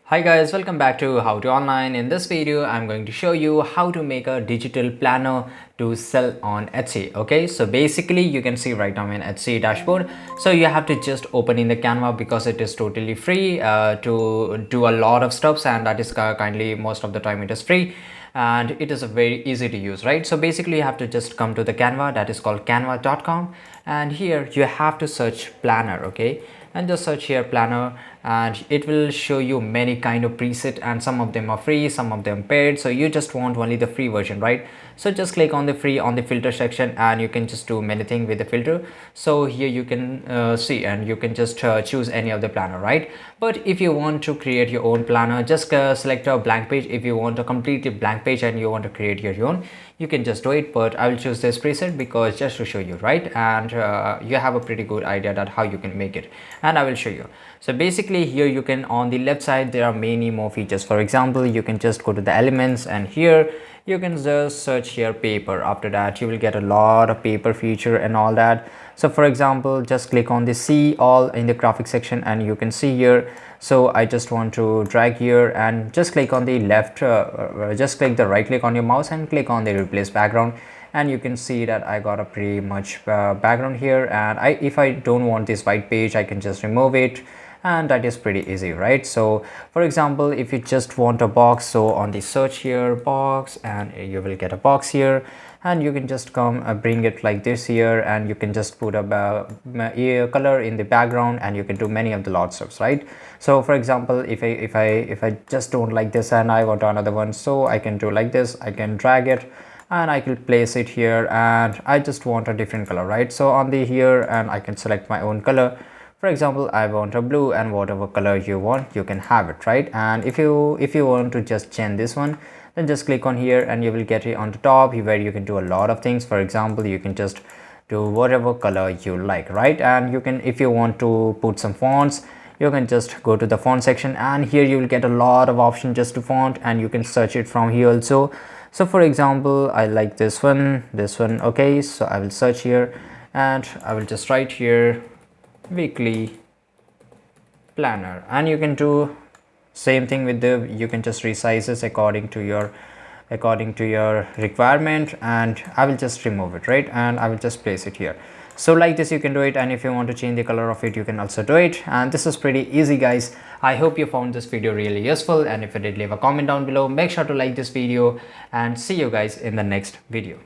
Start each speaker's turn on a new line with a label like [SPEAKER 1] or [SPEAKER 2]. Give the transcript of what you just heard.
[SPEAKER 1] Hi guys, welcome back to How to Online. In this video, I'm going to show you how to make a digital planner to sell on Etsy. Okay, so basically you can see right now in Etsy dashboard. So you have to just open in the Canva because it is totally free to do a lot of stuffs, and that is kindly most of the time it is free and it is a very easy to use, right? So basically you have to just come to the Canva, that is called canva.com, and here you have to search planner. Okay, and just search here planner, and it will show you many kind of preset, and some of them are free, some of them paid. So you just want only the free version, right? So just click on the free on the filter section, and you can just do many things with the filter. So here you can see, and you can just choose any of the planner, right? But if you want to create your own planner, just select a blank page. If you want a completely blank page and you want to create your own, you can just do it, but I will choose this preset because just to show you, right? And you have a pretty good idea that how you can make it, and I will show you. So basically here you can, on the left side there are many more features. For example, you can just go to the elements, and here you can just search here paper. After that you will get a lot of paper feature and all that. So for example, just click on the see all in the graphic section, and you can see here. So I just want to drag here and just click on the left, just click the right click on your mouse and click on the replace background, and you can see that I got a pretty much background here. And if I don't want this white page, I can just remove it, and that is pretty easy, right? So for example, if you just want a box, so on the search here box, and you will get a box here, and you can just come bring it like this here, and you can just put a color in the background, and you can do many of the lots of, right? So for example, if I just don't like this and I want another one, so I can do like this. I can drag it and I can place it here, and I just want a different color, right? So on the here, and I can select my own color. For example, I want a blue, and whatever color you want, you can have it, right? And if you want to just change this one, then just click on here, and you will get it on the top where you can do a lot of things. For example, you can just do whatever color you like, right? And you can, if you want to put some fonts, you can just go to the font section, and here you will get a lot of options just to font, and you can search it from here also. So for example, I like this one. Okay, so I will search here, and I will just write here weekly planner, and you can do same thing with the, you can just resize this according to your requirement, and I will just remove it, right? And I will just place it here. So like this you can do it, and if you want to change the color of it, you can also do it. And this is pretty easy, guys. I hope you found this video really useful, and if you did, leave a comment down below. Make sure to like this video, and see you guys in the next video.